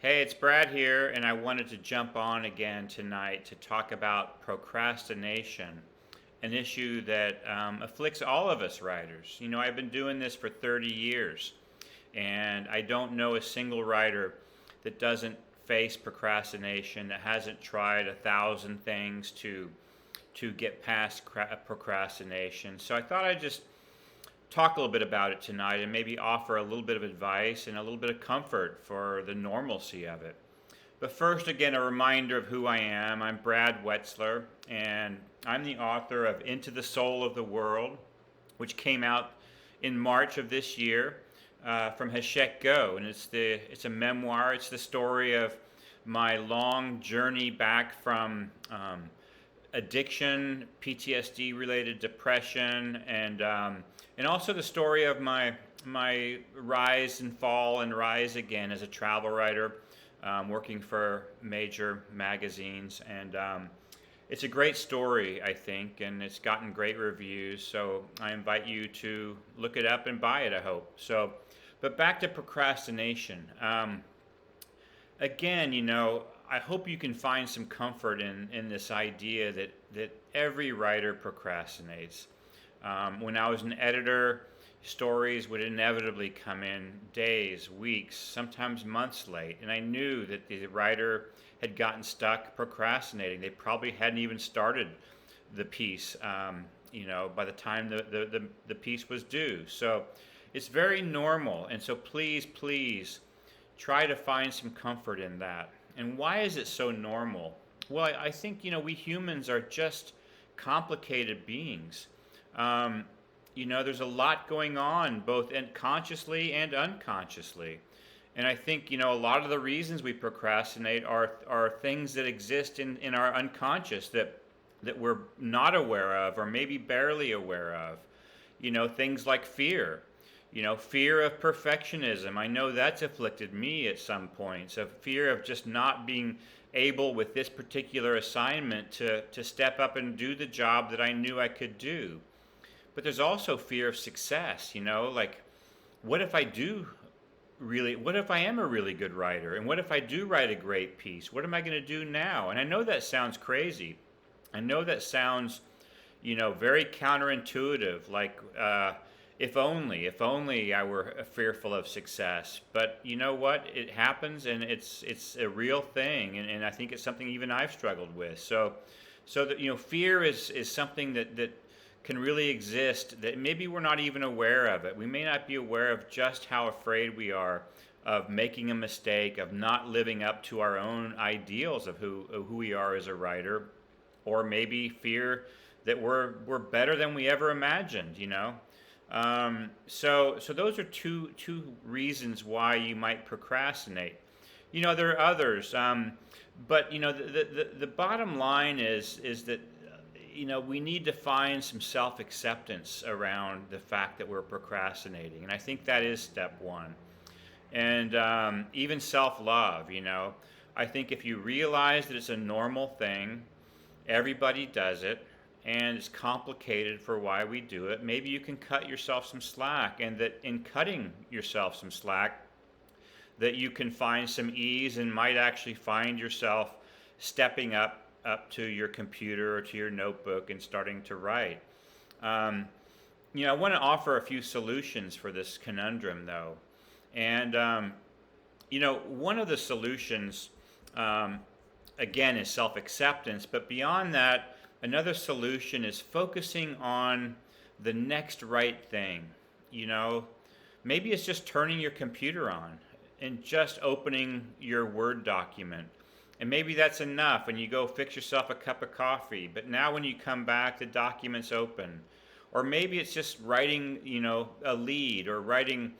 Hey, it's Brad here, and I wanted to jump on again tonight to talk about procrastination, an issue that afflicts all of us writers. I've been doing this for 30 years, and I don't know a single writer that doesn't face procrastination, that hasn't tried 1,000 things to get past procrastination. So I thought I'd just talk a little bit about it tonight and maybe offer a little bit of advice and a little bit of comfort for the normalcy of it. But first, again, a reminder of who I am. I'm Brad Wetzler, and I'm the author of Into the Soul of the World, which came out in March of this year from Hachette Go. And it's a memoir. It's the story of my long journey back from addiction, PTSD related depression, and also the story of my rise and fall and rise again as a travel writer, working for major magazines. And it's a great story, I think, and it's gotten great reviews. So I invite you to look it up and buy it, I hope. But back to procrastination. Again, I hope you can find some comfort in this idea that every writer procrastinates. When I was an editor, stories would inevitably come in days, weeks, sometimes months late, and I knew that the writer had gotten stuck procrastinating. They probably hadn't even started the piece, by the time the piece was due. So it's very normal, and so please try to find some comfort in that. And why is it so normal? Well, I think, we humans are just complicated beings. There's a lot going on, both consciously and unconsciously. And I think, a lot of the reasons we procrastinate are things that exist in our unconscious that we're not aware of or maybe barely aware of. Things like fear. Fear of perfectionism. I know that's afflicted me at some points, of fear of just not being able with this particular assignment to step up and do the job that I knew I could do. But there's also fear of success, like what if I am a really good writer? And what if I do write a great piece? What am I going to do now? And I know that sounds crazy. I know that sounds, very counterintuitive, like if only I were fearful of success. But you know what? It happens, and it's a real thing, and I think it's something even I've struggled with. So that fear is something that can really exist, that maybe we're not even aware of it. We may not be aware of just how afraid we are of making a mistake, of not living up to our own ideals of who we are as a writer, or maybe fear that we're better than we ever imagined. So those are two reasons why you might procrastinate. There are others, but the bottom line is that we need to find some self-acceptance around the fact that we're procrastinating. And I think that is step one. And even self-love, I think if you realize that it's a normal thing, everybody does it, and it's complicated for why we do it, maybe you can cut yourself some slack, and that in cutting yourself some slack, that you can find some ease and might actually find yourself stepping up to your computer or to your notebook and starting to write. I want to offer a few solutions for this conundrum, though. And, one of the solutions, again, is self-acceptance. But beyond that, another solution is focusing on the next right thing. Maybe it's just turning your computer on and just opening your Word document. And maybe that's enough, and you go fix yourself a cup of coffee. But now when you come back, the document's open. Or maybe it's just writing, a lead, or writing,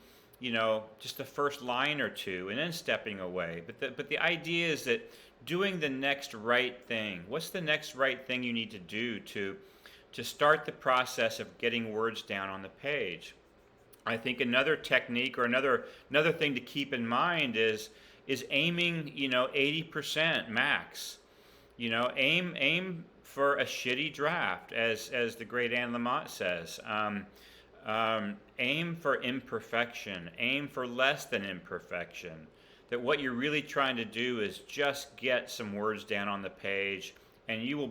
just the first line or two, and then stepping away. But the idea is that doing the next right thing. What's the next right thing you need to do to start the process of getting words down on the page? I think another technique, or another thing to keep in mind is aiming, 80% max. Aim for a shitty draft, as the great Anne Lamott says. Aim for imperfection. Aim for less than imperfection. that what you're really trying to do is just get some words down on the page, and you will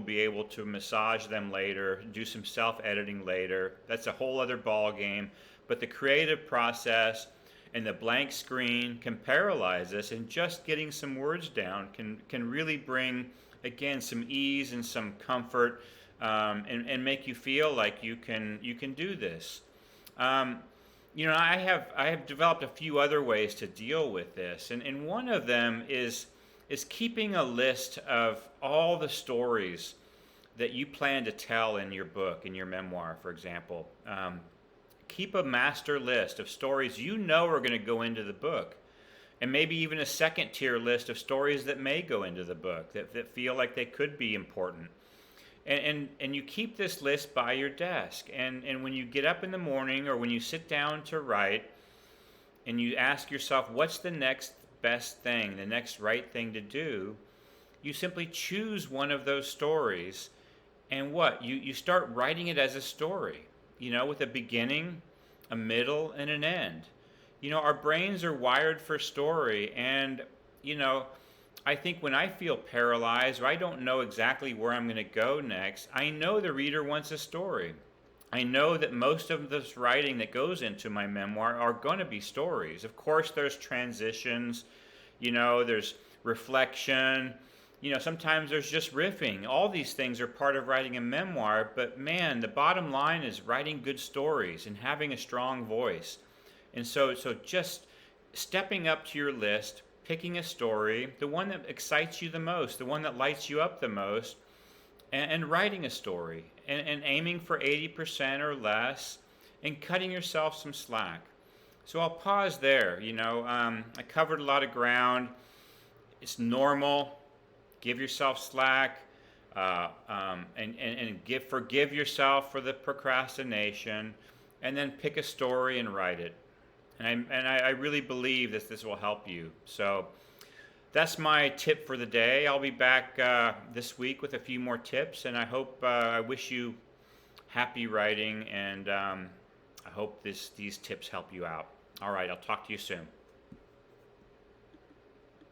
be able to massage them later, do some self-editing later. That's a whole other ball game. But the creative process and the blank screen can paralyze us, and just getting some words down can really bring, again, some ease and some comfort, and make you feel like you can do this. I have developed a few other ways to deal with this, and one of them is keeping a list of all the stories that you plan to tell in your book, in your memoir, for example. Keep a master list of stories you know are going to go into the book, and maybe even a second tier list of stories that may go into the book that feel like they could be important. And you keep this list by your desk, and when you get up in the morning or when you sit down to write, and you ask yourself, what's the next best thing, the next right thing to do, you simply choose one of those stories, and you start writing it as a story, with a beginning, a middle, and an end. Our brains are wired for story, and I think when I feel paralyzed or I don't know exactly where I'm going to go next, I know the reader wants a story. I know that most of this writing that goes into my memoir are going to be stories. Of course, there's transitions, there's reflection, sometimes there's just riffing. All these things are part of writing a memoir, but man, the bottom line is writing good stories and having a strong voice. And so just stepping up to your list, picking a story, the one that excites you the most, the one that lights you up the most, and writing a story, and aiming for 80% or less, and cutting yourself some slack. So I'll pause there. I covered a lot of ground. It's normal. Give yourself slack, and forgive yourself for the procrastination, and then pick a story and write it. And I really believe that this will help you. So that's my tip for the day. I'll be back this week with a few more tips, and I wish you happy writing, and I hope these tips help you out. All right, I'll talk to you soon.